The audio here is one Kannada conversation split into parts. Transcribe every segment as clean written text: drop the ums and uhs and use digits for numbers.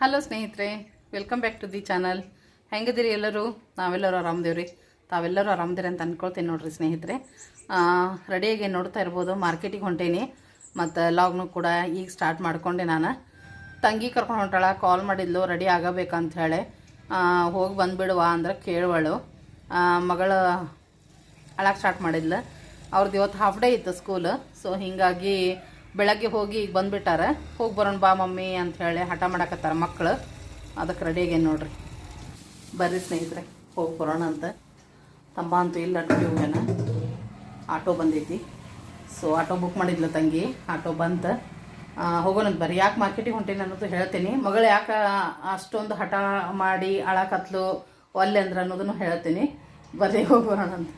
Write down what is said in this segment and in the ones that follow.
ಹಲೋ ಸ್ನೇಹಿತರೆ, welcome back to the channel. ಹೆಂಗಿದ್ದೀರಿ ಎಲ್ಲರೂ? ನಾವೆಲ್ಲರೂ ಆರಾಮದೇವ್ರಿ. ತಾವೆಲ್ಲರೂ ಆರಾಮದಿರಿ ಅಂತ ಅಂದ್ಕೊಳ್ತೀನಿ ನೋಡ್ರಿ ಸ್ನೇಹಿತರೆ. ರೆಡಿಯಾಗಿ ನೋಡ್ತಾ ಇರ್ಬೋದು, ಮಾರ್ಕೆಟಿಗೆ ಹೊಂಟೇನಿ ಮತ್ತು ಲಾಗ್ನು ಕೂಡ ಈಗ ಸ್ಟಾರ್ಟ್ ಮಾಡ್ಕೊಂಡೆ. ನಾನು ತಂಗಿ ಕರ್ಕೊಂಡು ಹೊಂಟಾಳ, ಕಾಲ್ ಮಾಡಿದ್ಲು ರೆಡಿ ಆಗಬೇಕಂತ ಹೇಳಿ. ಹೋಗಿ ಬಂದುಬಿಡುವ ಅಂದ್ರೆ ಕೇಳುವಳು. ಮಗಳು ಅಳಕ್ಕೆ ಸ್ಟಾರ್ಟ್ ಮಾಡಿದ್ಲು. ಅವ್ರದ್ದು ಇವತ್ತು ಹಾಫ್ ಡೇ ಇತ್ತು ಸ್ಕೂಲ್. ಸೊ ಹೀಗಾಗಿ ಬೆಳಗ್ಗೆ ಹೋಗಿ ಈಗ ಬಂದುಬಿಟ್ಟಾರೆ. ಹೋಗಿ ಬರೋಣ ಬಾ ಮಮ್ಮಿ ಅಂತ ಹೇಳಿ ಹಠ ಮಾಡಕತ್ತಾರ ಮಕ್ಕಳು. ಅದಕ್ಕೆ ರೆಡಿಯಾಗೇನು ನೋಡ್ರಿ. ಬರ್ರಿ ಸ್ನೇಹಿತರೆ, ಹೋಗಿ ಬರೋಣ ಅಂತ. ತಮ್ಮ ಅಂತೂ ಇಲ್ಲ, ಅಡ್ಗೆ ಹೋಗ್ಯಾನ. ಆಟೋ ಬಂದೈತಿ. ಸೊ ಆಟೋ ಬುಕ್ ಮಾಡಿದ್ಲು ತಂಗಿ. ಆಟೋ ಬಂತು, ಹೋಗೋಣಂತ ಬರ್ರಿ. ಯಾಕೆ ಮಾರ್ಕೆಟಿಗೆ ಹೊಂಟೇನಿ ಅನ್ನೋದು ಹೇಳ್ತೀನಿ. ಮಗಳು ಯಾಕೆ ಅಷ್ಟೊಂದು ಹಠ ಮಾಡಿ ಅಳಕತ್ಲು ಒಲ್ಲೆ ಅಂದ್ರೆ ಅನ್ನೋದನ್ನು ಹೇಳ್ತೀನಿ. ಬರ್ರಿ ಹೋಗಿ ಬರೋಣ ಅಂತ.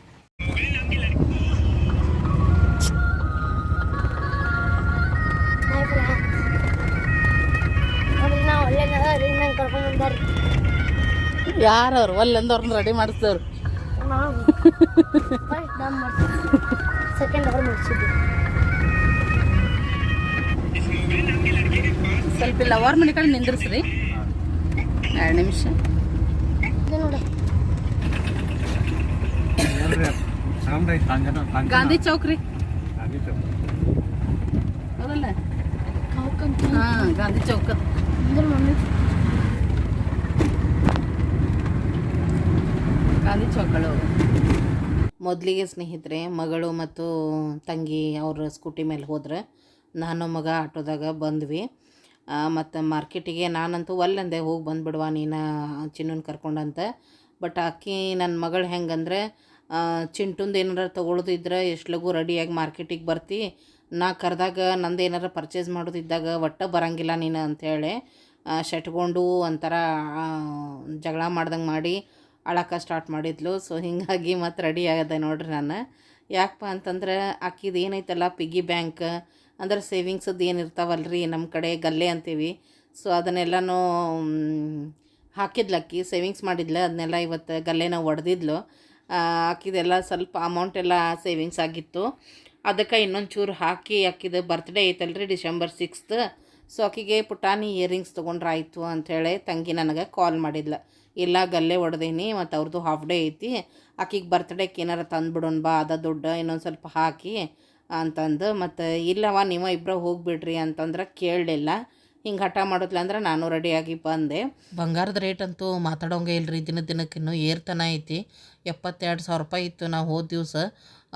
ಯಾರವ್ರು ಒಲ್ಲೆಂದವ್ರನ್ನ ರೆಡಿ ಮಾಡಿಸಿದವ್ರು? ಸ್ವಲ್ಪ ಇಲ್ಲ ಅವ್ರ ಮನೆ ಕಡೆ ನಿಂದ್ರಿಸ್ರಿ 2 ನಿಮಿಷ. ಗಾಂಧಿ ಚೌಕ್ ರೀ, ಹೌದಲ್ಲ? ಹಾಂ, ಗಾಂಧಿ ಚೌಕ. ಗಾಂಧಿ ಚೌಕಳು. ಮೊದಲಿಗೆ ಸ್ನೇಹಿತರೆ, ಮಗಳು ಮತ್ತು ತಂಗಿ ಅವ್ರ ಸ್ಕೂಟಿ ಮೇಲೆ ಹೋದ್ರೆ, ನಾನು ಮಗ ಆಟೋದಾಗ ಬಂದ್ವಿ. ಮತ್ತು ಮಾರ್ಕೆಟಿಗೆ ನಾನಂತೂ ಒಲ್ಲಂದೆ, ಹೋಗಿ ಬಂದುಬಿಡುವ ನೀನು ಚಿನ್ನೂನ್ ಕರ್ಕೊಂಡಂತ. ಬಟ್ ಆಕಿ ನನ್ನ ಮಗಳು ಹೆಂಗಂದ್ರೆ, ಚಿಂಟುಂದು ಏನಾರ ತೊಗೊಳೋದಿದ್ರೆ ಎಷ್ಟು ಲಘು ರೆಡಿಯಾಗಿ ಮಾರ್ಕೆಟಿಗೆ ಬರ್ತಿ, ನಾ ಕರೆದಾಗ ನಂದು ಏನಾರ ಪರ್ಚೇಸ್ ಮಾಡೋದಿದ್ದಾಗ ಒಟ್ಟು ಬರೋಂಗಿಲ್ಲ ನೀನು ಅಂಥೇಳಿ ಶೆಟ್ಕೊಂಡು ಒಂಥರ ಜಗಳ ಮಾಡ್ದಂಗೆ ಮಾಡಿ ಅಳಕ್ಕೆ ಸ್ಟಾರ್ಟ್ ಮಾಡಿದ್ಲು. ಸೊ ಹೀಗಾಗಿ ಮತ್ತು ರೆಡಿ ಆಗದೆ ನೋಡ್ರಿ ನಾನು. ಯಾಕಪ್ಪ ಅಂತಂದ್ರೆ, ಆಕಿದು ಏನೈತಲ್ಲ ಪಿಗ್ಗಿ ಬ್ಯಾಂಕ್ ಅಂದ್ರೆ ಸೇವಿಂಗ್ಸದ್ದು ಏನಿರ್ತಾವಲ್ರಿ, ನಮ್ಮ ಕಡೆ ಗಲ್ಲೆ ಅಂತೀವಿ. ಸೊ ಅದನ್ನೆಲ್ಲನೂ ಹಾಕಿದ್ಲಕ್ಕಿ, ಸೇವಿಂಗ್ಸ್ ಮಾಡಿದ್ಲು. ಅದನ್ನೆಲ್ಲ ಇವತ್ತು ಗಲ್ಲೆನ ಒಡೆದಿದ್ಲು. ಆಕಿದೆಲ್ಲ ಸ್ವಲ್ಪ ಅಮೌಂಟ್ ಎಲ್ಲ ಸೇವಿಂಗ್ಸ್ ಆಗಿತ್ತು. ಅದಕ್ಕೆ ಇನ್ನೊಂದು ಚೂರು ಹಾಕಿ, ಆಕಿದು ಬರ್ತ್ಡೇ ಐತಲ್ರಿ December 6th. ಸೊ ಆಕಿಗೆ ಪುಟಾಣಿ ಇಯರಿಂಗ್ಸ್ ತೊಗೊಂಡ್ರೆ ಆಯಿತು ಅಂಥೇಳಿ ತಂಗಿ ನನಗೆ ಕಾಲ್ ಮಾಡಿದ್ಲು. ಇಲ್ಲ, ಗಲ್ಲೆ ಹೊಡೆದೀನಿ ಮತ್ತು ಅವ್ರದ್ದು ಹಾಫ್ ಡೇ ಐತಿ, ಆಕಿಗೆ ಬರ್ತ್ಡೇಗೆ ಏನಾರ ತಂದುಬಿಡೋಣ ಬಾ, ಅದ ದುಡ್ಡು ಇನ್ನೊಂದು ಸ್ವಲ್ಪ ಹಾಕಿ ಅಂತಂದು. ಮತ್ತು ಇಲ್ಲವ ನೀವು ಇಬ್ಬರು ಹೋಗಿಬಿಡ್ರಿ ಅಂತಂದ್ರೆ ಕೇಳಲಿಲ್ಲ. ಹಿಂಗೆ ಹಠ ಮಾಡೋದ್ಲ ಅಂದ್ರೆ ನಾನು ರೆಡಿಯಾಗಿ ಬಂದೆ. ಬಂಗಾರದ ರೇಟ್ ಅಂತೂ ಮಾತಾಡೋಂಗೆ ಇಲ್ಲರಿ, ದಿನಕ್ಕಿನ್ನೂ ಏರ್ತನ ಐತಿ. 72,000 ರೂಪಾಯಿ ಇತ್ತು ನಾವು ಹೋದ ದಿವಸ.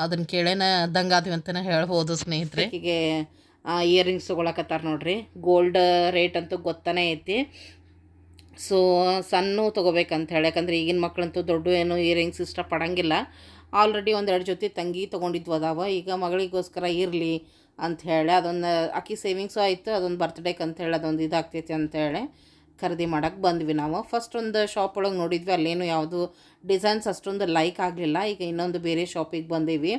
ಅದನ್ನು ಕೇಳೇನ ದಂಗಾದ್ವಿ ಅಂತಲೇ ಹೇಳ್ಬೋದು ಸ್ನೇಹಿತರೆ. ಹೀಗೆ ಇಯರಿಂಗ್ಸ್ ತೊಗೊಳಕತ್ತಾರ ನೋಡ್ರಿ. ಗೋಲ್ಡ್ ರೇಟ್ ಅಂತೂ ಗೊತ್ತಾನೇ ಐತಿ. ಸೊ ಸಣ್ಣ ತೊಗೋಬೇಕಂತ ಹೇಳಿ, ಯಾಕಂದ್ರೆ ಈಗಿನ ಮಕ್ಕಳಂತೂ ದೊಡ್ಡ ಏನು ಇಯರಿಂಗ್ಸ್ ಇಷ್ಟಪಡೋಂಗಿಲ್ಲ. ಆಲ್ರೆಡಿ 1-2 ಜೊತೆ ತಂಗಿ ತೊಗೊಂಡಿದ್ವು ಅದಾವ. ಈಗ ಮಗಳಿಗೋಸ್ಕರ ಇರಲಿ ಅಂಥೇಳಿ ಅದೊಂದು ಆಕಿ ಸೇವಿಂಗ್ಸು ಆಯಿತು, ಅದೊಂದು ಬರ್ತ್ಡೇಗೆ ಅಂಥೇಳಿ ಅದೊಂದು ಇದಾಗ್ತೈತಿ ಅಂಥೇಳಿ ಖರೀದಿ ಮಾಡೋಕ್ಕೆ ಬಂದ್ವಿ ನಾವು. ಫಸ್ಟ್ ಒಂದು ಶಾಪ್ ಒಳಗೆ ನೋಡಿದ್ವಿ, ಅಲ್ಲೇನು ಯಾವುದು ಡಿಸೈನ್ಸ್ ಅಷ್ಟೊಂದು ಲೈಕ್ ಆಗಲಿಲ್ಲ. ಈಗ ಇನ್ನೊಂದು ಬೇರೆ ಶಾಪಿಗೆ ಬಂದೀವಿ.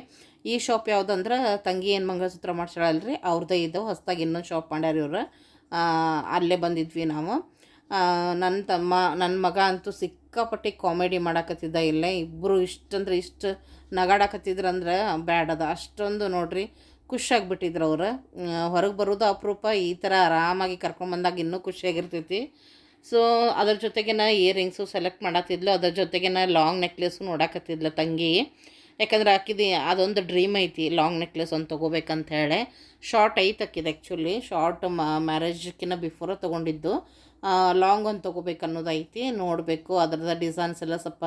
ಈ ಶಾಪ್ ಯಾವುದಂದ್ರೆ, ತಂಗಿ ಏನು ಮಂಗಳಸೂತ್ರ ಮಾಡ್ಸಾಳಲ್ರಿ ಅವ್ರದ್ದೇ ಇದು. ಹೊಸದಾಗಿ ಇನ್ನೊಂದು ಶಾಪ್ ಮಾಡ್ಯಾರ ಇವ್ರು. ಅಲ್ಲೇ ಬಂದಿದ್ವಿ ನಾವು. ನನ್ನ ಮಗ ಅಂತೂ ಸಿಕ್ಕಾಪಟ್ಟಿ ಕಾಮಿಡಿ ಮಾಡಾಕತ್ತಿದ್ದ. ಇಲ್ಲೇ ಇಬ್ಬರು ಇಷ್ಟಂದ್ರೆ ಇಷ್ಟು ನಗಾಡಕತ್ತಿದ್ರಂದ್ರೆ ಬ್ಯಾಡದ ಅಷ್ಟೊಂದು ನೋಡ್ರಿ. ಖುಷಿಯಾಗಿಬಿಟ್ಟಿದ್ರು ಅವ್ರು. ಹೊರಗೆ ಬರೋದು ಅಪರೂಪ, ಈ ಥರ ಆರಾಮಾಗಿ ಕರ್ಕೊಂಬಂದಾಗ ಇನ್ನೂ ಖುಷಿಯಾಗಿರ್ತೈತಿ. ಸೊ ಅದ್ರ ಜೊತೆಗೇನ ಇಯರಿಂಗ್ಸು ಸೆಲೆಕ್ಟ್ ಮಾಡತ್ತಿದ್ಲು, ಅದ್ರ ಜೊತೆಗೇನ ಲಾಂಗ್ ನೆಕ್ಲೆಸ್ಸು ನೋಡಾಕತ್ತಿದ್ಲು ತಂಗಿ. ಯಾಕಂದ್ರೆ ಆಕಿದು ಅದೊಂದು ಡ್ರೀಮ್ ಐತಿ, ಲಾಂಗ್ ನೆಕ್ಲೆಸ್ ಒಂದು ತೊಗೋಬೇಕಂತ ಹೇಳಿ. ಶಾರ್ಟ್ ಐತೆ ಆಕಿದು ಆ್ಯಕ್ಚುಲಿ. ಶಾರ್ಟ್ ಮ್ಯಾರೇಜ್ಕಿನ್ನ ಬಿಫೋರ ತೊಗೊಂಡಿದ್ದು. ಲಾಂಗ್ ಒಂದು ತೊಗೋಬೇಕು ಅನ್ನೋದು ಐತಿ. ನೋಡಬೇಕು ಅದ್ರದ್ದು ಡಿಸೈನ್ಸ್ ಎಲ್ಲ ಸ್ವಲ್ಪ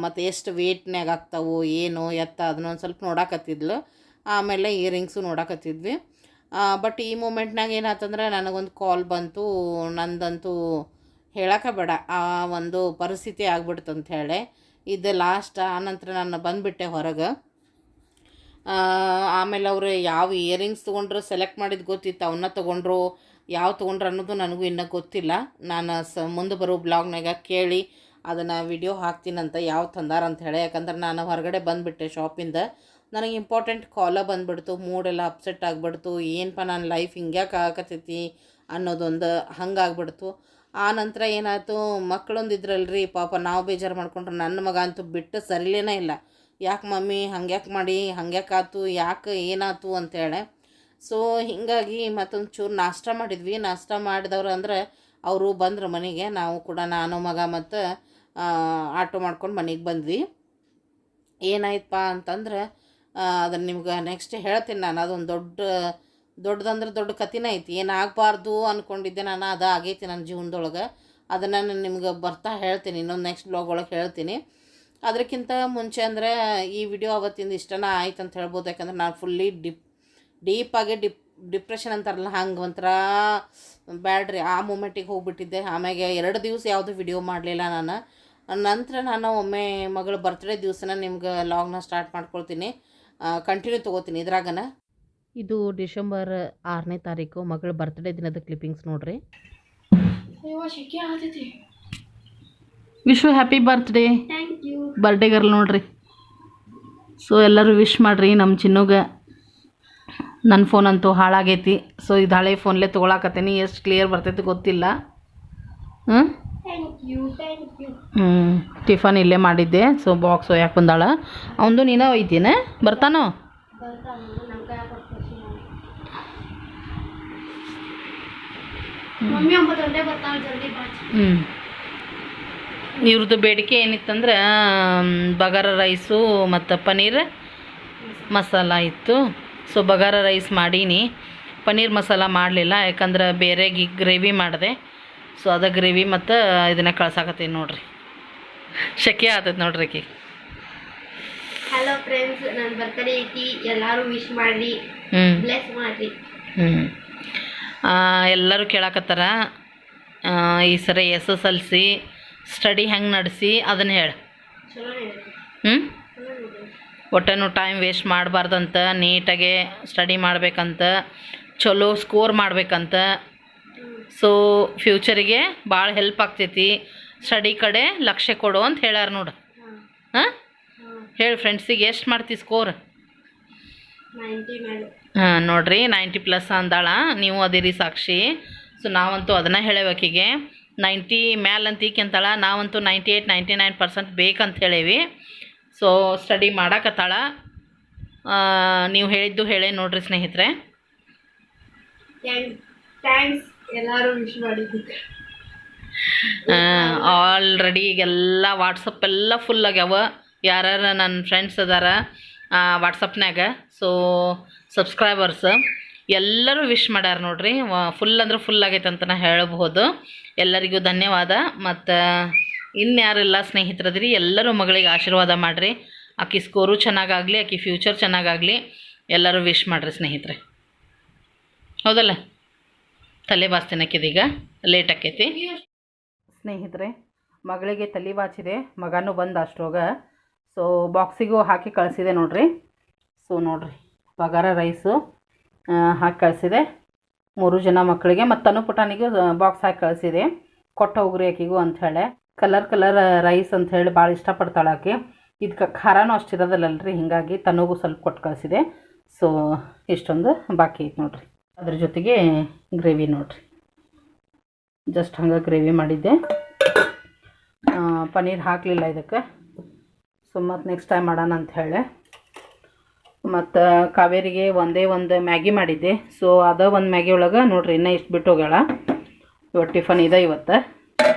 ಮತ್ತು ಎಷ್ಟು ವೇಟ್ನ್ಯಾಗ ಆಗ್ತಾವು ಏನು ಎತ್ತ ಅದನ್ನೊಂದು ಸ್ವಲ್ಪ ನೋಡಾಕತ್ತಿದ್ಲು. ಆಮೇಲೆ ಇಯರಿಂಗ್ಸು ನೋಡಾಕತ್ತಿದ್ವಿ. ಬಟ್ ಈ ಮೂಮೆಂಟ್ನಾಗ ಏನಾಯ್ತಂದ್ರೆ, ನನಗೊಂದು ಕಾಲ್ ಬಂತು. ನಂದಂತೂ ಹೇಳೋಕೆ ಬೇಡ, ಆ ಒಂದು ಪರಿಸ್ಥಿತಿ ಆಗ್ಬಿಡ್ತು ಅಂಥೇಳಿ. ಇದು ಲಾಸ್ಟ್. ಆನಂತರ ನಾನು ಬಂದುಬಿಟ್ಟೆ ಹೊರಗೆ. ಆಮೇಲೆ ಅವರು ಯಾವ ಇಯರಿಂಗ್ಸ್ ತೊಗೊಂಡ್ರು ಸೆಲೆಕ್ಟ್ ಮಾಡಿದ್ದು ಗೊತ್ತಿತ್ತು, ಅವನ್ನ ತೊಗೊಂಡ್ರು ಯಾವ ತೊಗೊಂಡ್ರು ಅನ್ನೋದು ನನಗೂ ಇನ್ನೂ ಗೊತ್ತಿಲ್ಲ. ನಾನು ಮುಂದೆ ಬರೋ ಬ್ಲಾಗ್ನಾಗ ಕೇಳಿ ಅದನ್ನು ವಿಡಿಯೋ ಹಾಕ್ತೀನಂತ ಯಾವ ತಂದಾರ ಅಂತ ಹೇಳಿ. ಯಾಕಂದ್ರೆ ನಾನು ಹೊರಗಡೆ ಬಂದುಬಿಟ್ಟೆ ಶಾಪಿಂದ. ನನಗೆ ಇಂಪಾರ್ಟೆಂಟ್ ಕಾಲ ಬಂದುಬಿಡ್ತು, ಮೂಡೆಲ್ಲ ಅಪ್ಸೆಟ್ ಆಗಿಬಿಡ್ತು. ಏನಪ್ಪ ನನ್ನ ಲೈಫ್ ಹಿಂಗ್ಯಾಕೆ ಆಗಕತ್ತೈತಿ ಅನ್ನೋದೊಂದು ಹಂಗಾಗ್ಬಿಡ್ತು. ಆ ನಂತರ ಏನಾಯ್ತು, ಮಕ್ಕಳೊಂದು ಇದ್ರಲ್ರಿ ಪಾಪ, ನಾವು ಬೇಜಾರು ಮಾಡ್ಕೊಂಡ್ರೆ ನನ್ನ ಮಗ ಅಂತೂ ಬಿಟ್ಟು ಸರಿಲೇನೇ ಇಲ್ಲ. ಯಾಕೆ ಮಮ್ಮಿ ಹಂಗ್ಯಾಕೆ ಮಾಡಿ, ಹಂಗ್ಯಾಕೆ ಆಯ್ತು, ಯಾಕೆ ಏನಾಯ್ತು ಅಂತೇಳಿ. ಸೊ ಹೀಗಾಗಿ ಮತ್ತೊಂದು ಚೂರು ನಾಷ್ಟ ಮಾಡಿದ್ವಿ. ನಾಷ್ಟ ಮಾಡಿದವ್ರು ಅಂದರೆ ಅವರು ಬಂದರು ಮನೆಗೆ. ನಾವು ಕೂಡ ನಾನು ಮಗ ಮತ್ತು ಆಟೋ ಮಾಡ್ಕೊಂಡು ಮನೆಗೆ ಬಂದ್ವಿ. ಏನಾಯ್ತಪ್ಪ ಅಂತಂದ್ರೆ ಅದನ್ನು ನಿಮ್ಗೆ ನೆಕ್ಸ್ಟ್ ಹೇಳ್ತೀನಿ ನಾನು. ಅದೊಂದು ದೊಡ್ಡದಂದ್ರೆ ದೊಡ್ಡ ಕಥೆನೇ ಐತಿ. ಏನಾಗಬಾರ್ದು ಅಂದ್ಕೊಂಡಿದ್ದೆ ನಾನು, ಅದು ಆಗೈತಿ ನನ್ನ ಜೀವನದೊಳಗೆ. ಅದನ್ನು ನಾನು ನಿಮ್ಗೆ ಬರ್ತಾ ಹೇಳ್ತೀನಿ, ಇನ್ನೊಂದು ನೆಕ್ಸ್ಟ್ ಬ್ಲಾಗ್ ಒಳಗೆ ಹೇಳ್ತೀನಿ. ಅದಕ್ಕಿಂತ ಮುಂಚೆ ಅಂದರೆ ಈ ವಿಡಿಯೋ ಅವತ್ತಿಂದ ಇಷ್ಟನ ಆಯ್ತು ಅಂತ ಹೇಳ್ಬೋದು. ಯಾಕಂದ್ರೆ ನಾನು ಫುಲ್ಲಿ ಡೀಪಾಗಿ ಡಿಪ್ರೆಷನ್ ಅಂತಾರಲ್ಲ ಹಂಗೆ ಒಂಥರ ಬ್ಯಾಡ್ರಿ ಆ ಮೂಮೆಂಟಿಗೆ ಹೋಗ್ಬಿಟ್ಟಿದ್ದೆ. ಆಮ್ಯಾಗೆ 2 ದಿವಸ ಯಾವುದು ವಿಡಿಯೋ ಮಾಡಲಿಲ್ಲ ನಾನು. ನಂತರ ನಾನು ಒಮ್ಮೆ ಮಗಳ ಬರ್ತ್ಡೇ ದಿವಸನ ನಿಮ್ಗೆ ಲಾಗ್ನ ಸ್ಟಾರ್ಟ್ ಮಾಡ್ಕೊಳ್ತೀನಿ, ಕಂಟಿನ್ಯೂ ತೊಗೋತೀನಿ ಇದ್ರಾಗನ. ಇದು ಡಿಸೆಂಬರ್ 6ನೇ ತಾರೀಕು ಮಗಳ ಬರ್ತ್ಡೇ ದಿನದ ಕ್ಲಿಪ್ಪಿಂಗ್ಸ್ ನೋಡ್ರಿ. Wish happy birthday, birthday girl ನೋಡ್ರಿ. ಸೊ ಎಲ್ಲರೂ ವಿಶ್ ಮಾಡಿರಿ ನಮ್ಮ ಚಿನ್ನುಗೆ. ನನ್ನ ಫೋನ್ ಅಂತೂ ಹಾಳಾಗೈತಿ. ಸೊ ಇದು ಹಳೆ ಫೋನ್ಲೇ ತೊಗೊಳಕತ್ತೀನಿ. ಎಷ್ಟು ಕ್ಲಿಯರ್ ಬರ್ತೈತೆ ಗೊತ್ತಿಲ್ಲ. ಟಿಫನ್ ಇಲ್ಲೇ ಮಾಡಿದ್ದೆ. ಸೊ ಬಾಕ್ಸ್ ಒಯ್ಯಾಕೆ ಬಂದಾಳ. ಅವನದು ನೀನು ಒಯ್ತೀನ ಬರ್ತಾನೋ? ಇವ್ರದ್ದು ಬೇಡಿಕೆ ಏನಿತ್ತಂದ್ರೆ ಬಗಾರ ರೈಸು ಮತ್ತು ಪನ್ನೀರ್ ಮಸಾಲ ಇತ್ತು. ಸೊ ಬಗಾರ ರೈಸ್ ಮಾಡೀನಿ, ಪನ್ನೀರ್ ಮಸಾಲ ಮಾಡಲಿಲ್ಲ. ಯಾಕಂದ್ರೆ ಬೇರೆ ಗ್ರೇವಿ ಮಾಡಿದೆ. ಸೊ ಅದ ಗ್ರೇವಿ ಮತ್ತು ಇದನ್ನ ಕಳ್ಸಾಕತ್ತೀನಿ ನೋಡ್ರಿ. ಶೆಕೆ ಆತೈತೆ ನೋಡ್ರಿ ಆಕಿ. ಹಲೋ ಫ್ರೆಂಡ್ಸ್, ನನ್ನ ಬರ್ತ್ಡೇ ಐತಿ, ಎಲ್ಲರೂ ವಿಶ್ ಮಾಡಿ ಬ್ಲೆಸ್ ಮಾಡಿ. ಎಲ್ಲರೂ ಕೇಳಾಕತ್ತಾರ ಈ ಸರಿ SSLC ಸ್ಟಡಿ ಹೆಂಗೆ ನಡೆಸಿ ಅದನ್ನು ಹೇಳಿ. ಒಟ್ಟೇನು ಟೈಮ್ ವೇಸ್ಟ್ ಮಾಡಬಾರ್ದಂತ, ನೀಟಾಗೆ ಸ್ಟಡಿ ಮಾಡ್ಬೇಕಂತ, ಚಲೋ ಸ್ಕೋರ್ ಮಾಡ್ಬೇಕಂತ. ಸೊ ಫ್ಯೂಚರಿಗೆ ಭಾಳ ಹೆಲ್ಪ್ ಆಗ್ತೈತಿ. ಸ್ಟಡಿ ಕಡೆ ಲಕ್ಷ್ಯ ಕೊಡು ಅಂತ ಹೇಳ್ಯಾರ ನೋಡು. ಹಾಂ ಹೇಳಿ ಫ್ರೆಂಡ್ಸಿಗೆ, ಎಷ್ಟು ಮಾಡ್ತಿ ಸ್ಕೋರ್? 90 ನೋಡ್ರಿ 90+ ಅಂದಾಳ. ನೀವು ಅದಿರಿ ಸಾಕ್ಷಿ. ಸೊ ನಾವಂತೂ ಅದನ್ನು ಹೇಳೇವಕಿಗೆ 90 ಮ್ಯಾಲಂತ ಈಕೆ ಅಂತಾಳ. ನಾವಂತೂ 98-99% ಬೇಕಂತ ಹೇಳೇವಿ. So study ಮಾಡಾಕತ್ತಾಳ. ನೀವು ಹೇಳಿದ್ದು ಹೇಳೇ ನೋಡ್ರಿ ಸ್ನೇಹಿತರೆ. ಥ್ಯಾಂಕ್ಸ್ ಎಲ್ಲರೂ ವಿಶ್ ಮಾಡಿದ್ದಕ್ಕೆ. ಆಲ್ರೆಡಿ ಈಗೆಲ್ಲ ವಾಟ್ಸಪ್ ಎಲ್ಲ ಫುಲ್ ಆಗ್ಯಾವ. ಯಾರ್ಯಾರು ನನ್ನ ಫ್ರೆಂಡ್ಸ್ ಅದಾರ ವಾಟ್ಸಪ್ನಾಗ, ಸೊ ಸಬ್ಸ್ಕ್ರೈಬರ್ಸ್ ಎಲ್ಲರೂ ವಿಶ್ ಮಾಡ್ಯಾರ ನೋಡ್ರಿ. ಫುಲ್ ಅಂದ್ರೆ ಫುಲ್ ಆಗೈತೆ ಅಂತ ಹೇಳಬಹುದು. ಎಲ್ಲರಿಗೂ ಧನ್ಯವಾದ. ಮತ್ತು ಇನ್ಯಾರೆಲ್ಲ ಸ್ನೇಹಿತರದ್ರಿ ಎಲ್ಲರೂ ಮಗಳಿಗೆ ಆಶೀರ್ವಾದ ಮಾಡಿರಿ. ಆಕಿ ಸ್ಕೋರು ಚೆನ್ನಾಗಾಗಲಿ, ಆಕಿ ಫ್ಯೂಚರ್ ಚೆನ್ನಾಗಾಗಲಿ. ಎಲ್ಲರೂ ವಿಶ್ ಮಾಡಿರಿ ಸ್ನೇಹಿತರೆ. ಹೌದಲ್ಲ? ತಲೆ ಬಾಚ್ತೀನಕ್ಕಿದೀಗ ಲೇಟ್ ಆಕೈತಿ ಸ್ನೇಹಿತರೆ. ಮಗಳಿಗೆ ತಲೆ ಬಾಚಿದೆ, ಮಗನೂ ಬಂದು ಅಷ್ಟೋಗ. ಸೊ ಬಾಕ್ಸಿಗೂ ಹಾಕಿ ಕಳಿಸಿದೆ ನೋಡ್ರಿ. ಸೊ ನೋಡ್ರಿ ಬಗಾರ ರೈಸು ಹಾಕಿ ಕಳಿಸಿದೆ 3 ಜನ ಮಕ್ಕಳಿಗೆ. ಮತ್ತು ತನು ಪುಟಾಣಿಗೂ ಬಾಕ್ಸ್ ಹಾಕಿ ಕಳಿಸಿದೆ. ಕೊಟ್ಟ ಹೋಗ್ರಿ ಆಕಿಗೂ ಅಂಥೇಳಿ. ಕಲರ್ ರೈಸ್ ಅಂಥೇಳಿ ಭಾಳ ಇಷ್ಟಪಡ್ತಾಳೆ ಆಕೆ. ಇದಕ್ಕೆ ಖಾರನೂ ಅಷ್ಟಿರೋದಲ್ಲರಿ, ಹೀಗಾಗಿ ತನಗೂ ಸ್ವಲ್ಪ ಕೊಟ್ಟು ಕಳಿಸಿದೆ. ಸೊ ಇಷ್ಟೊಂದು ಬಾಕಿ ಐತೆ ನೋಡ್ರಿ. ಅದ್ರ ಜೊತೆಗೆ ಗ್ರೇವಿ ನೋಡ್ರಿ, ಜಸ್ಟ್ ಹಂಗೆ ಗ್ರೇವಿ ಮಾಡಿದ್ದೆ. ಪನ್ನೀರ್ ಹಾಕಲಿಲ್ಲ ಇದಕ್ಕೆ. ಸೊ ಮತ್ತು ನೆಕ್ಸ್ಟ್ ಟೈಮ್ ಮಾಡೋಣ ಅಂಥೇಳಿ. ಮತ್ತು ಕಾವೇರಿಗೆ ಒಂದೇ ಒಂದು ಮ್ಯಾಗಿ ಮಾಡಿದ್ದೆ. ಸೊ ಅದ ಒಂದು ಮ್ಯಾಗಿ ಒಳಗೆ ನೋಡ್ರಿ ಇನ್ನೂ ಇಷ್ಟು ಬಿಟ್ಟು ಹೋಗ್ಯಾಳ. ಇವತ್ತು ಟಿಫನ್ ಇದೆ ಇವತ್ತು.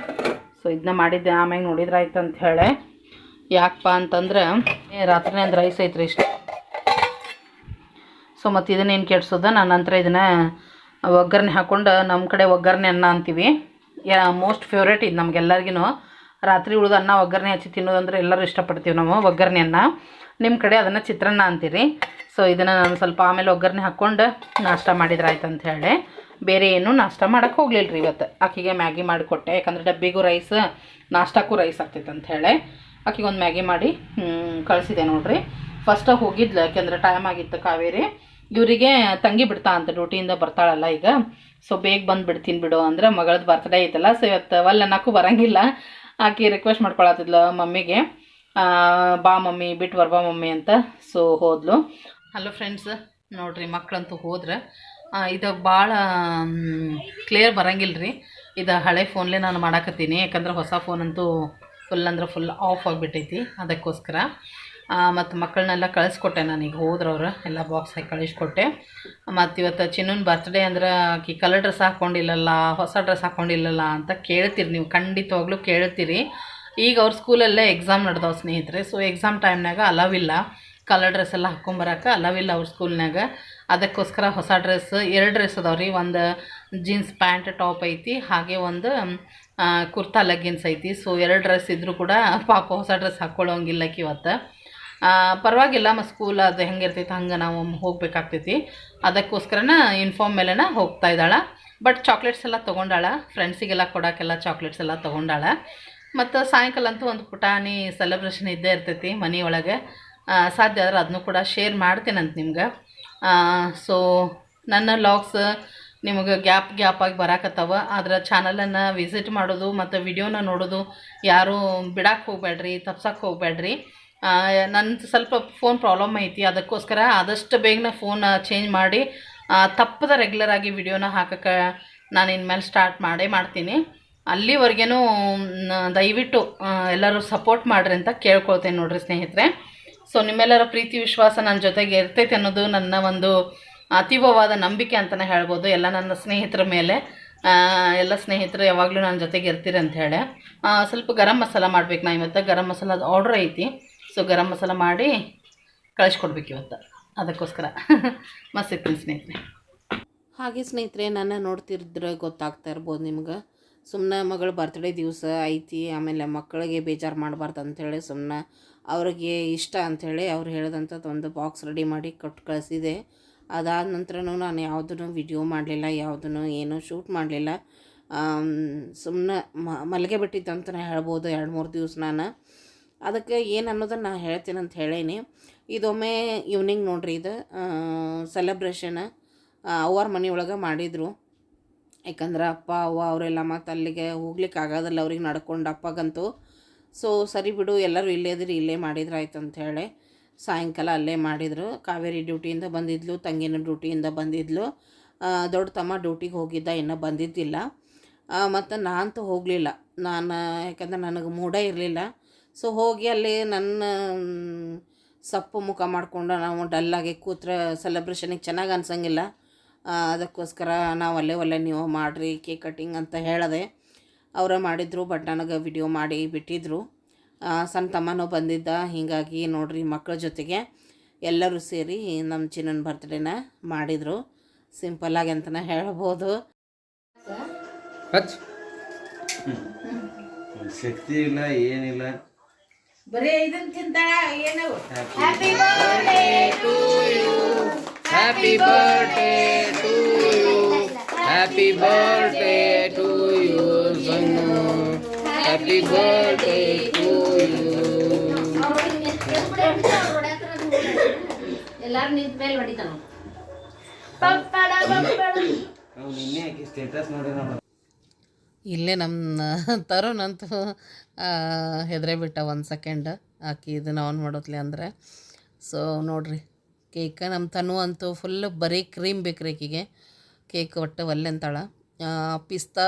ಸೊ ಇದನ್ನ ಮಾಡಿದ್ದೆ. ಆಮ್ಯಾಗ ನೋಡಿದ್ರೆ ಆಯ್ತು ಅಂಥೇಳಿ. ಯಾಕಪ್ಪ ಅಂತಂದ್ರೆ ರಾತ್ರಿನೇ ಒಂದು ರೈಸ್ ಐತ್ರಿ ಇಷ್ಟು. ಸೊ ಮತ್ತು ಇದನ್ನೇನು ಕೆಡ್ಸೋದ, ನಾನು ನಂತರ ಇದನ್ನು ಒಗ್ಗರಣೆ ಹಾಕ್ಕೊಂಡು, ನಮ್ಮ ಕಡೆ ಒಗ್ಗರಣೆ ಅನ್ನ ಅಂತೀವಿ. ಮೋಸ್ಟ್ ಫೇವ್ರೇಟ್ ಇದು ನಮಗೆಲ್ಲರಿಗೂ. ರಾತ್ರಿ ಉಳಿದ ಅನ್ನ ಒಗ್ಗರಣೆ ಹಚ್ಚಿ ತಿನ್ನೋದಂದ್ರೆ ಎಲ್ಲರೂ ಇಷ್ಟಪಡ್ತೀವಿ ನಾವು ಒಗ್ಗರಣೆ ಅನ್ನ. ನಿಮ್ಮ ಕಡೆ ಅದನ್ನು ಚಿತ್ರಾನ್ನ ಅಂತೀರಿ. ಸೊ ಇದನ್ನು ನಾನು ಸ್ವಲ್ಪ ಆಮೇಲೆ ಒಗ್ಗರಣೆ ಹಾಕ್ಕೊಂಡು ನಾಷ್ಟ ಮಾಡಿದ್ರೆ ಆಯ್ತು ಅಂಥೇಳಿ ಬೇರೆ ಏನು ನಾಷ್ಟ ಮಾಡೋಕ್ಕೆ ಹೋಗಲಿಲ್ಲ ರೀ ಇವತ್ತು. ಆಕೆಗೆ ಮ್ಯಾಗಿ ಮಾಡಿಕೊಟ್ಟೆ. ಯಾಕಂದರೆ ಡಬ್ಬಿಗೂ ರೈಸ್, ನಾಷ್ಟಕ್ಕೂ ರೈಸ್ ಆಗ್ತೈತೆ ಅಂಥೇಳಿ ಆಕೆಗೆ ಒಂದು ಮ್ಯಾಗಿ ಮಾಡಿ ಕಳಿಸಿದೆ ನೋಡ್ರಿ. ಫಸ್ಟಾಗಿ ಹೋಗಿದ್ಲು, ಯಾಕೆಂದರೆ ಟೈಮ್ ಆಗಿತ್ತು ಕಾವೇರಿ. ಇವರಿಗೆ ತಂಗಿ ಬಿಡ್ತಾ ಅಂತ ಡ್ಯೂಟಿಯಿಂದ ಬರ್ತಾಳಲ್ಲ ಈಗ. ಸೊ ಬೇಗ ಬಂದು ಬಿಡ್ತೀನಿ ಬಿಡು ಅಂದರೆ ಮಗಳದ್ದು ಬರ್ತ್ಡೇ ಐತಲ್ಲ. ಸೊ ಇವತ್ತು ಒಲ್ಲ ಅನ್ನಕ್ಕೂ ಬರೋಂಗಿಲ್ಲ. ಆಕೆ ರಿಕ್ವೆಸ್ಟ್ ಮಾಡ್ಕೊಳತ್ತಿದ್ಲು ಮಮ್ಮಿಗೆ, ಬಾ ಮಮ್ಮಿ ಬಿಟ್ಟು ಬರ್ಬಾ ಮಮ್ಮಿ ಅಂತ. ಸೊ ಹೋದ್ಲು. ಹಲೋ ಫ್ರೆಂಡ್ಸ್, ನೋಡಿರಿ ಮಕ್ಕಳಂತೂ ಹೋದ್ರೆ. ಇದು ಭಾಳ ಕ್ಲಿಯರ್ ಬರೋಂಗಿಲ್ಲ ರೀ. ಇದು ಹಳೆ ಫೋನ್ಲೇ ನಾನು ಮಾಡಾಕತ್ತೀನಿ. ಯಾಕಂದ್ರೆ ಹೊಸ ಫೋನ್ ಅಂತೂ ಫುಲ್ ಅಂದ್ರೆ ಫುಲ್ ಆಫ್ ಆಗಿಬಿಟ್ಟೈತಿ. ಅದಕ್ಕೋಸ್ಕರ ಮತ್ತು ಮಕ್ಕಳನ್ನೆಲ್ಲ ಕಳಿಸ್ಕೊಟ್ಟೆ ನಾನೀಗ ಹೋದ್ರವ್ರು ಎಲ್ಲ ಬಾಕ್ಸ್ ಹಾಕಿ ಕಳಿಸ್ಕೊಟ್ಟೆ. ಮತ್ತು ಇವತ್ತು ಚಿನ್ನನ ಬರ್ತ್ಡೇ ಅಂದ್ರೆ ಆಕಿ ಕಲರ್ ಡ್ರೆಸ್ ಹಾಕ್ಕೊಂಡಿಲ್ಲಲ್ಲ, ಹೊಸ ಡ್ರೆಸ್ ಹಾಕ್ಕೊಂಡಿಲ್ಲಲ್ಲ ಅಂತ ಕೇಳ್ತೀರಿ, ನೀವು ಖಂಡಿತವಾಗ್ಲೂ ಕೇಳ್ತೀರಿ. ಈಗ ಅವ್ರ ಸ್ಕೂಲಲ್ಲೇ ಎಕ್ಸಾಮ್ ನಡೆದವು ಸ್ನೇಹಿತರೆ. ಸೊ ಎಕ್ಸಾಮ್ ಟೈಮ್ನಾಗ ಅಲವಿಲ್ಲ, ಕಲರ್ ಡ್ರೆಸ್ ಎಲ್ಲ ಹಾಕ್ಕೊಂಬರಕ್ಕೆ ಅಲವಿಲ್ಲ ಅವ್ರ ಸ್ಕೂಲ್ನಾಗ. ಅದಕ್ಕೋಸ್ಕರ ಹೊಸ ಡ್ರೆಸ್ 2 ಡ್ರೆಸ್ ಅದಾವೆ ರೀ. ಒಂದು ಜೀನ್ಸ್ ಪ್ಯಾಂಟ್ ಟಾಪ್ ಐತಿ, ಹಾಗೆ ಒಂದು ಕುರ್ತಾ ಲೆಗ್ಗಿನ್ಸ್ ಐತಿ. ಸೊ 2 ಡ್ರೆಸ್ ಇದ್ದರೂ ಕೂಡ ಪಾಪ ಹೊಸ ಡ್ರೆಸ್ ಹಾಕ್ಕೊಳ್ಳೋಂಗಿಲ್ಲಕ್ಕೆ ಇವತ್ತು. ಪರವಾಗಿಲ್ಲ, ಸ್ಕೂಲ್ ಅದು ಹೆಂಗೆ ಇರ್ತೈತೆ ಹಂಗೆ ನಾವು ಹೋಗ್ಬೇಕಾಗ್ತೈತಿ. ಅದಕ್ಕೋಸ್ಕರನ ಯೂನಿಫಾರ್ಮ್ ಮೇಲೆನ ಹೋಗ್ತಾ ಇದ್ದಾಳೆ. ಬಟ್ ಚಾಕ್ಲೇಟ್ಸ್ ಎಲ್ಲ ತೊಗೊಂಡಾಳ, ಫ್ರೆಂಡ್ಸಿಗೆಲ್ಲ ಕೊಡೋಕ್ಕೆಲ್ಲ ಚಾಕ್ಲೇಟ್ಸ್ ಎಲ್ಲ ತೊಗೊಂಡಾಳ. ಮತ್ತು ಸಾಯಂಕಾಲ ಅಂತೂ ಒಂದು ಪುಟಾಣಿ ಸೆಲೆಬ್ರೇಷನ್ ಇದ್ದೇ ಇರ್ತೈತಿ ಮನೆಯೊಳಗೆ. ಸಾಧ್ಯ ಆದ್ರೆ ಅದನ್ನು ಕೂಡ ಶೇರ್ ಮಾಡ್ತೇನಂತ ನಿಮ್ಗೆ. ಸೊ ನನ್ನ ಲಾಗ್ಸ್ ನಿಮಗೆ ಗ್ಯಾಪಾಗಿ ಬರಾಕತ್ತವ. ಆದ್ರೆ ಚಾನಲನ್ನು ವಿಸಿಟ್ ಮಾಡೋದು ಮತ್ತು ವಿಡಿಯೋನ ನೋಡೋದು ಯಾರೂ ಬಿಡಕ್ಕೆ ಹೋಗಬೇಡ್ರಿ, ತಪ್ಸಕ್ಕೆ ಹೋಗಬೇಡ್ರಿ. ನನ್ನ ಸ್ವಲ್ಪ ಫೋನ್ ಪ್ರಾಬ್ಲಮ್ ಐತಿ, ಅದಕ್ಕೋಸ್ಕರ ಆದಷ್ಟು ಬೇಗನೆ ಫೋನ್ ಚೇಂಜ್ ಮಾಡಿ ತಪ್ಪದ ರೆಗ್ಯುಲರಾಗಿ ವಿಡಿಯೋನ ಹಾಕೋಕ್ಕೆ ನಾನು ಇನ್ಮೇಲೆ ಸ್ಟಾರ್ಟ್ ಮಾಡ್ತೀನಿ. ಅಲ್ಲಿವರೆಗೂ ದಯವಿಟ್ಟು ಎಲ್ಲರೂ ಸಪೋರ್ಟ್ ಮಾಡಿರಿ ಅಂತ ಕೇಳ್ಕೊಳ್ತೇನೆ ನೋಡಿರಿ ಸ್ನೇಹಿತರೆ. ಸೊ ನಿಮ್ಮೆಲ್ಲರ ಪ್ರೀತಿ ವಿಶ್ವಾಸ ನನ್ನ ಜೊತೆಗೆ ಇರ್ತೈತೆ ಅನ್ನೋದು ನನ್ನ ಒಂದು ಅತೀವವಾದ ನಂಬಿಕೆ ಅಂತಲೇ ಹೇಳ್ಬೋದು ಎಲ್ಲ ನನ್ನ ಸ್ನೇಹಿತರ ಮೇಲೆ. ಎಲ್ಲ ಸ್ನೇಹಿತರು ಯಾವಾಗಲೂ ನನ್ನ ಜೊತೆಗೆ ಇರ್ತೀರಿ ಅಂತ ಹೇಳಿ. ಸ್ವಲ್ಪ ಗರಂ ಮಸಾಲ ಮಾಡ್ಬೇಕು. ನಾ ಇವತ್ತು ಗರಂ ಮಸಾಲದ ಆರ್ಡ್ರ್ ಐತಿ. ಸೊ ಗರಂ ಮಸಾಲ ಮಾಡಿ ಕಳಿಸ್ಕೊಡ್ಬೇಕು ಇವತ್ತು, ಅದಕ್ಕೋಸ್ಕರ ಮಸ್ತ್ ಇರ್ತೀನಿ ಸ್ನೇಹಿತರೆ. ಹಾಗೆ ಸ್ನೇಹಿತರೆ, ನನ್ನ ನೋಡ್ತಿದ್ರೆ ಗೊತ್ತಾಗ್ತಾ ಇರ್ಬೋದು ನಿಮ್ಗೆ. ಸುಮ್ಮನೆ ಮಗಳ ಬರ್ತ್ಡೇ ದಿವಸ ಐತಿ, ಆಮೇಲೆ ಮಕ್ಕಳಿಗೆ ಬೇಜಾರು ಮಾಡಬಾರ್ದು ಅಂಥೇಳಿ ಸುಮ್ಮನೆ ಅವ್ರಿಗೆ ಇಷ್ಟ ಅಂಥೇಳಿ ಅವ್ರು ಹೇಳಿದಂಥದ್ದು ಒಂದು ಬಾಕ್ಸ್ ರೆಡಿ ಮಾಡಿ ಕೊಟ್ಟು ಕಳಿಸಿದೆ. ಅದಾದ ನಂತರನೂ ನಾನು ಯಾವುದೂ ವಿಡಿಯೋ ಮಾಡಲಿಲ್ಲ, ಯಾವುದೂ ಏನೂ ಶೂಟ್ ಮಾಡಲಿಲ್ಲ. ಸುಮ್ಮನೆ ಮಲಗೆ ಬಿಟ್ಟಿದ್ದಂತಲೇ ಹೇಳ್ಬೋದು 2-3 ದಿವಸ ನಾನು. ಅದಕ್ಕೆ ಏನು ಅನ್ನೋದನ್ನು ನಾನು ಹೇಳ್ತೀನಿ ಅಂತ ಹೇಳೀನಿ. ಇದೊಮ್ಮೆ ಈವ್ನಿಂಗ್ ನೋಡ್ರಿ, ಇದು ಸೆಲೆಬ್ರೇಷನ್ ಅವ್ರ ಮನೆಯೊಳಗೆ ಮಾಡಿದರು. ಯಾಕಂದ್ರೆ ಅಪ್ಪ ಅವ್ವ ಅವರೆಲ್ಲ ಮತ್ತು ಅಲ್ಲಿಗೆ ಹೋಗ್ಲಿಕ್ಕೆ ಆಗೋದಿಲ್ಲ ಅವ್ರಿಗೆ ನಡ್ಕೊಂಡು ಅಪ್ಪಗಂತೂ. ಸೊ ಸರಿ ಬಿಡು, ಎಲ್ಲರೂ ಇಲ್ಲೇ ಇದ್ರಿ, ಇಲ್ಲೇ ಮಾಡಿದ್ರೆ ಆಯ್ತು ಅಂಥೇಳಿ ಸಾಯಂಕಾಲ ಅಲ್ಲೇ ಮಾಡಿದರು. ಕಾವೇರಿ ಡ್ಯೂಟಿಯಿಂದ ಬಂದಿದ್ಲು, ತಂಗಿನ ಡ್ಯೂಟಿಯಿಂದ ಬಂದಿದ್ಲು, ದೊಡ್ಡ ತಮ್ಮ ಡ್ಯೂಟಿಗೆ ಹೋಗಿದ್ದ, ಇನ್ನೂ ಬಂದಿದ್ದಿಲ್ಲ. ಮತ್ತು ನಾನಂತೂ ಹೋಗಲಿಲ್ಲ, ಯಾಕಂದ್ರೆ ನನಗೆ ಮೂಡೇ ಇರಲಿಲ್ಲ. ಸೊ ಹೋಗಿ ಅಲ್ಲಿ ನನ್ನ ಸಪ್ಪು ಮುಖ ಮಾಡಿಕೊಂಡು ನಾವು ಡಲ್ಲಾಗಿ ಕೂತ್ರೆ ಸೆಲೆಬ್ರೇಷನಿಗೆ ಚೆನ್ನಾಗಿ ಅನ್ಸಂಗಿಲ್ಲ. ಅದಕ್ಕೋಸ್ಕರ ನಾವು ಅಲ್ಲೇ ನೀವು ಮಾಡಿರಿ ಕೇಕ್ ಕಟ್ಟಿಂಗ್ ಅಂತ ಹೇಳಿದೆ. ಅವರ ಮಾಡಿದರು, ಬಟ್ ನನಗೆ ವಿಡಿಯೋ ಮಾಡಿ ಬಿಟ್ಟಿದ್ದರು. ಸಣ್ಣ ತಮ್ಮನೂ ಬಂದಿದ್ದ. ಹೀಗಾಗಿ ನೋಡ್ರಿ, ಮಕ್ಕಳ ಜೊತೆಗೆ ಎಲ್ಲರೂ ಸೇರಿ ನಮ್ಮ ಚಿನ್ನನ ಬರ್ತ್ಡೇನ ಮಾಡಿದರು. ಸಿಂಪಲ್ಲಾಗಿ ಅಂತಲೇ ಹೇಳ್ಬೋದು. ಶಕ್ತಿ ಇಲ್ಲ, ಏನಿಲ್ಲ, ಬರೀ ಇದನ್ನ ತಿಂತ ಏನು. Happy birthday to you, happy birthday to you, happy birthday to you ಸನ್ನು, ಹ್ಯಾಪಿ ಬರ್ತ್ಡೇ ಟು ಯು. ಎಲ್ಲಾರು ನಿಂತ ಮೇಲೆ ಹೊಡಿತಾನ. ನಿನ್ನೆ ಹಾಕಿ ಸ್ಟೇಟಸ್ ನೋಡಿ ನೋಡ. ಇಲ್ಲೇ ನಮ್ಮ ತರುಣಂತೂ ಹೆದರೇ ಬಿಟ್ಟ 1 ಸೆಕೆಂಡ್ ಆಕಿ ಇದನ್ನು ಆನ್ ಮಾಡೋತ್ಲೆ ಅಂದರೆ. ಸೊ ನೋಡಿರಿ, ಕೇಕ್ ನಮ್ಮ ತನು ಅಂತೂ ಫುಲ್ ಬರೀ ಕ್ರೀಮ್ ಬೇಕು ರೀ ಆಕಿಗೆ. ಕೇಕ್ ಒಟ್ಟು ಒಲ್ಲೆ ಅಂತಾಳೆ. ಪಿಸ್ತಾ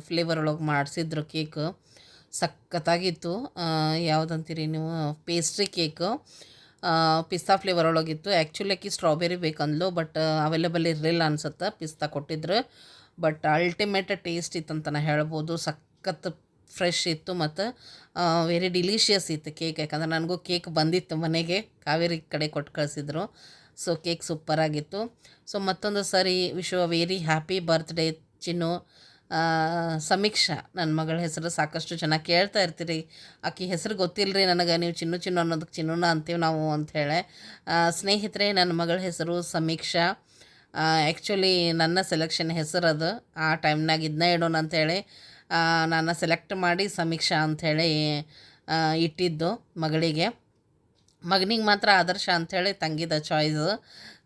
ಫ್ಲೇವರ್ ಒಳಗೆ ಮಾಡಿಸಿದ್ರು ಕೇಕು, ಸಖತ್ತಾಗಿತ್ತು. ಯಾವುದಂತೀರಿ ನೀವು, ಪೇಸ್ಟ್ರಿ ಕೇಕು ಪಿಸ್ತಾ ಫ್ಲೇವರ್ ಒಳಗಿತ್ತು. ಆ್ಯಕ್ಚುಲಿ ಆಕಿ ಸ್ಟ್ರಾಬೆರಿ ಬೇಕಂದ್ಲು, ಬಟ್ ಅವೈಲೇಬಲ್ ಇರಲಿಲ್ಲ ಅನ್ಸುತ್ತೆ. ಪಿಸ್ತಾ ಕೊಟ್ಟಿದ್ರು, ಬಟ್ ಅಲ್ಟಿಮೇಟ್ ಟೇಸ್ಟ್ ಇತ್ತು ಅಂತಲೇ ಹೇಳ್ಬೋದು. ಸಖತ್ ಫ್ರೆಶ್ ಇತ್ತು ಮತ್ತು ವೆರಿ ಡಿಲಿಷಿಯಸ್ ಇತ್ತು ಕೇಕ್. ಯಾಕಂದ್ರೆ ನನಗೂ ಕೇಕ್ ಬಂದಿತ್ತು ಮನೆಗೆ, ಕಾವೇರಿ ಕಡೆ ಕೊಟ್ಟು ಕಳಿಸಿದ್ರು. So cake ಸೂಪರಾಗಿತ್ತು. ಸೊ ಮತ್ತೊಂದು ಸರಿ wish you very happy birthday Chinnu. Sameeksha ನನ್ನ ಮಗಳ ಹೆಸರು ಸಾಕಷ್ಟು ಜನ ಕೇಳ್ತಾ ಇರ್ತೀರಿ. ಆಕೆ ಹೆಸರು ಗೊತ್ತಿಲ್ಲ ರೀ ನನಗೆ, ನೀವು ಚಿನ್ನು ಅನ್ನೋದಕ್ಕೆ ಚಿನ್ನುನ ಅಂತೀವಿ ನಾವು ಅಂಥೇಳಿ. ಸ್ನೇಹಿತರೆ, ನನ್ನ ಮಗಳ ಹೆಸರು ಸಮೀಕ್ಷಾ. ಆ್ಯಕ್ಚುಲಿ ನನ್ನ ಸೆಲೆಕ್ಷನ್ ಹೆಸರು ಅದು. ಆ ಟೈಮ್ನಾಗ ಇದನ್ನ ಇಡೋಣ ಅಂಥೇಳಿ ನಾನು ಸೆಲೆಕ್ಟ್ ಮಾಡಿ ಸಮೀಕ್ಷಾ ಅಂಥೇಳಿ ಇಟ್ಟಿದ್ದು ಮಗಳಿಗೆ. ಮಗನಿಗೆ ಮಾತ್ರ ಆದರ್ಶ ಅಂಥೇಳಿ ತಂಗಿದ ಚಾಯ್ಸು.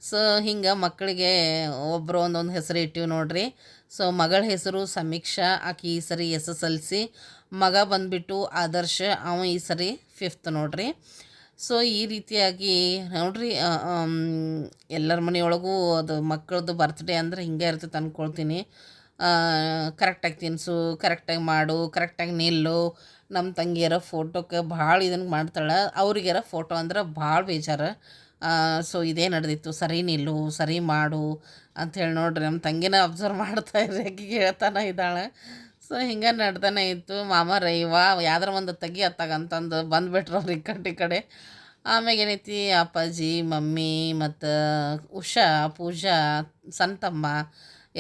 ಸೊ ಹಿಂಗೆ ಮಕ್ಕಳಿಗೆ ಒಬ್ಬರು ಒಂದೊಂದು ಹೆಸರು ಇಟ್ಟಿವಿ ನೋಡ್ರಿ. ಸೊ ಮಗಳ ಹೆಸರು ಸಮೀಕ್ಷಾ, ಆಕೆ ಈ ಸರಿ SSLC. ಮಗ ಬಂದುಬಿಟ್ಟು ಆದರ್ಶ, ಅವ ಈ ಸರಿ 5th ನೋಡ್ರಿ. ಸೊ ಈ ರೀತಿಯಾಗಿ ನೋಡ್ರಿ, ಎಲ್ಲರ ಮನೆಯೊಳಗೂ ಅದು ಮಕ್ಕಳದ್ದು ಬರ್ತ್ಡೇ ಅಂದರೆ ಹಿಂಗೆ ಇರ್ತೈತೆ ಅಂದ್ಕೊಳ್ತೀನಿ. ಕರೆಕ್ಟಾಗಿ ತಿನ್ನಿಸು, ಕರೆಕ್ಟಾಗಿ ಮಾಡು, ಕರೆಕ್ಟಾಗಿ ನಿಲ್ಲು, ನಮ್ಮ ತಂಗಿಯರ ಫೋಟೋಕ್ಕೆ ಭಾಳ ಇದನ್ನು ಮಾಡ್ತಾಳೆ. ಅವ್ರಿಗಾರ ಫೋಟೋ ಅಂದ್ರೆ ಭಾಳ ಬೇಜಾರು. ಸೊ ಇದೇ ನಡೆದಿತ್ತು, ಸರಿ ನಿಲ್ಲು, ಸರಿ ಮಾಡು ಅಂಥೇಳಿ ನೋಡ್ರಿ ನಮ್ಮ ತಂಗಿನ ಅಬ್ಸರ್ವ್ ಮಾಡ್ತಾ ಇದ್ರಿ, ಆಕಿಗೆ ಹೇಳ್ತಾನೆ ಇದ್ದಾಳೆ. ಸೊ ಹಿಂಗೆ ನಡ್ದಾನೆ ಇತ್ತು. ಮಾಮ ಇವಾ ಯಾವ್ದಾರ ಒಂದು ತೆಗಿ ಅತ್ತಾಗಂತಂದು ಬಂದುಬಿಟ್ರು ಅವ್ರು ಈ ಕಡೆ. ಆಮ್ಯಾಗ ಏನೈತಿ, ಅಪ್ಪಾಜಿ, ಮಮ್ಮಿ ಮತ್ತು ಉಷಾ, ಪೂಜಾ, ಸಂತಮ್ಮ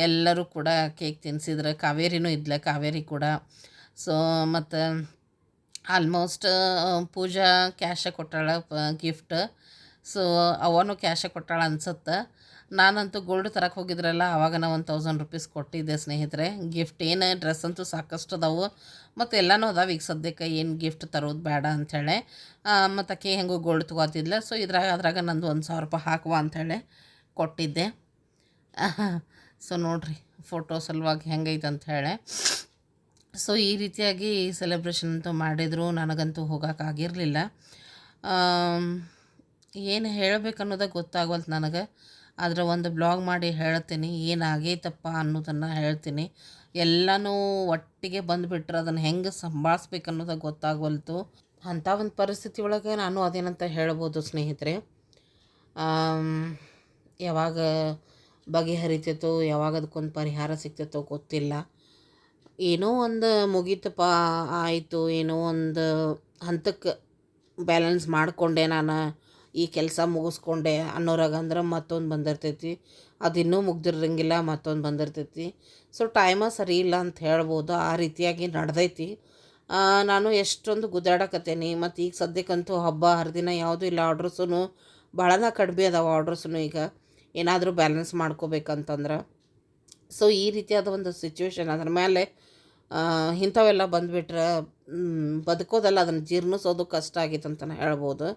ಎಲ್ಲರೂ ಕೂಡ ಕೇಕ್ ತಿನ್ನಿಸಿದ್ರು. ಕಾವೇರಿನೂ ಇದ್ಲ, ಕಾವೇರಿ ಕೂಡ. ಸೊ ಮತ್ತು ಆಲ್ಮೋಸ್ಟ್ ಪೂಜಾ ಕ್ಯಾಶ ಕೊಟ್ಟಾಳ ಗಿಫ್ಟ್. ಸೊ ಅವನು ಕ್ಯಾಶ ಕೊಟ್ಟಾಳ ಅನ್ಸುತ್ತೆ. ನಾನಂತೂ ಗೋಲ್ಡ್ ತರಕ್ಕೆ ಹೋಗಿದ್ರಲ್ಲ ಆವಾಗ ನಾವು 1000 ರೂಪೀಸ್ ಕೊಟ್ಟಿದ್ದೆ ಸ್ನೇಹಿತರೆ. ಗಿಫ್ಟ್ ಏನು ಡ್ರೆಸ್ ಅಂತೂ ಸಾಕಷ್ಟು ಅದಾವು ಮತ್ತು ಎಲ್ಲನೂ ಅದಾವೆ. ಈಗ ಸದ್ಯಕ್ಕೆ ಏನು ಗಿಫ್ಟ್ ತರೋದು ಬೇಡ ಅಂಥೇಳಿ ಮತ್ತು ಆಕೆ ಹೆಂಗೂ ಗೋಲ್ಡ್ ತೊಗೋತಿದ್ಲ. ಸೊ ಅದ್ರಾಗ ನಂದು 1000 ರೂಪಾಯಿ ಹಾಕುವ ಅಂಥೇಳಿ ಕೊಟ್ಟಿದ್ದೆ. ಸೊ ನೋಡಿರಿ ಫೋಟೋ ಸಲುವಾಗಿ ಹೆಂಗೈತೆ ಅಂಥೇಳಿ. ಸೊ ಈ ರೀತಿಯಾಗಿ ಸೆಲೆಬ್ರೇಷನ್ ಅಂತೂ ಮಾಡಿದರು. ನನಗಂತೂ ಹೋಗೋಕ್ಕಾಗಿರಲಿಲ್ಲ. ಏನು ಹೇಳಬೇಕನ್ನೋದೇ ಗೊತ್ತಾಗವಲ್ತು ನನಗೆ. ಆದರೆ ಒಂದು ಬ್ಲಾಗ್ ಮಾಡಿ ಹೇಳ್ತೀನಿ, ಏನಾಗೈತಪ್ಪ ಅನ್ನೋದನ್ನು ಹೇಳ್ತೀನಿ. ಎಲ್ಲನೂ ಒಟ್ಟಿಗೆ ಬಂದುಬಿಟ್ರೆ ಅದನ್ನು ಹೆಂಗೆ ಸಂಭಾಳಿಸ್ಬೇಕು ಅನ್ನೋದು ಗೊತ್ತಾಗವಲ್ತು. ಅಂಥ ಒಂದು ಪರಿಸ್ಥಿತಿ ಒಳಗೆ ನಾನು ಅದೇನಂತ ಹೇಳ್ಬೋದು ಸ್ನೇಹಿತರೆ. ಯಾವಾಗ ಬಗೆಹರಿತೈತೋ, ಯಾವಾಗ ಅದಕ್ಕೊಂದು ಪರಿಹಾರ ಸಿಗ್ತೈತೋ ಗೊತ್ತಿಲ್ಲ. ಏನೋ ಒಂದು ಮುಗೀತಪ್ಪ, ಆಯಿತು, ಏನೋ ಒಂದು ಹಂತಕ್ಕೆ ಬ್ಯಾಲೆನ್ಸ್ ಮಾಡಿಕೊಂಡೆ, ನಾನು ಈ ಕೆಲಸ ಮುಗಿಸ್ಕೊಂಡೆ ಅನ್ನೋರಾಗ ಅಂದ್ರೆ ಮತ್ತೊಂದು ಬಂದಿರ್ತೈತಿ. ಅದು ಇನ್ನೂ ಮುಗ್ದಿರಂಗಿಲ್ಲ, ಮತ್ತೊಂದು ಬಂದಿರ್ತೈತಿ. ಸೊ ಟೈಮ ಸರಿ ಇಲ್ಲ ಅಂತ ಹೇಳ್ಬೋದು. ಆ ರೀತಿಯಾಗಿ ನಡೆದೈತಿ. ನಾನು ಎಷ್ಟೊಂದು ಗುದ್ದಾಡಕತ್ತೇನೆ. ಮತ್ತು ಈಗ ಸದ್ಯಕ್ಕಂತೂ ಹಬ್ಬ ಹರಿದಿನ ಯಾವುದೂ ಇಲ್ಲ. ಆರ್ಡ್ರಸ್ಸೂ ಭಾಳನ ಕಡಿಮೆ ಅದಾವೆ. ಆರ್ಡ್ರಸ್ಸೂ ಈಗ ಏನಾದರೂ ಬ್ಯಾಲೆನ್ಸ್ ಮಾಡ್ಕೋಬೇಕಂತಂದ್ರೆ. ಸೊ ಈ ರೀತಿಯಾದ ಒಂದು ಸಿಚುವೇಶನ್ ಅದ್ರ ಮೇಲೆ ಇಂಥವೆಲ್ಲ ಬಂದುಬಿಟ್ರೆ ಬದುಕೋದಲ್ಲ, ಅದನ್ನು ಜೀರ್ಣಿಸೋದು ಕಷ್ಟ ಆಗಿತ್ತು ಅಂತಲೇ ಹೇಳ್ಬೋದು.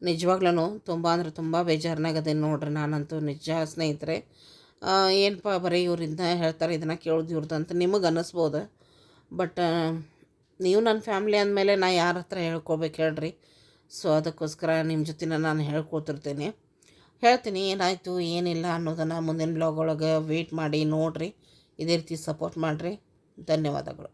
ನಿಜವಾಗ್ಲೂ ತುಂಬ ಅಂದ್ರೆ ತುಂಬ ಬೇಜಾರನಾಗದೇನು ನೋಡ್ರಿ. ನಾನಂತೂ ನಿಜ ಸ್ನೇಹಿತರೆ. ಏನಪ್ಪ ಬರೀ ಇವರಿಂದ ಹೇಳ್ತಾರೆ, ಇದನ್ನು ಕೇಳೋದು ಇವ್ರದ್ದು ಅಂತ ನಿಮಗೆ ಅನ್ನಿಸ್ಬೋದು. ಬಟ್ ನೀವು ನನ್ನ ಫ್ಯಾಮ್ಲಿ ಅಂದಮೇಲೆ ನಾ ಯಾರ ಹತ್ರ ಹೇಳ್ಕೊಬೇಕು ಹೇಳ್ರಿ. ಸೊ ಅದಕ್ಕೋಸ್ಕರ ನಿಮ್ಮ ಜೊತೆ ನಾನು ಹೇಳ್ತೀನಿ ಏನಾಯಿತು ಏನಿಲ್ಲ ಅನ್ನೋದನ್ನು ಮುಂದಿನ ಬ್ಲಾಗ್ ಒಳಗೆ ವೆಯ್ಟ್ ಮಾಡಿ ನೋಡಿರಿ. ಇದೇ ರೀತಿ ಸಪೋರ್ಟ್ ಮಾಡಿರಿ. ಧನ್ಯವಾದಗಳು.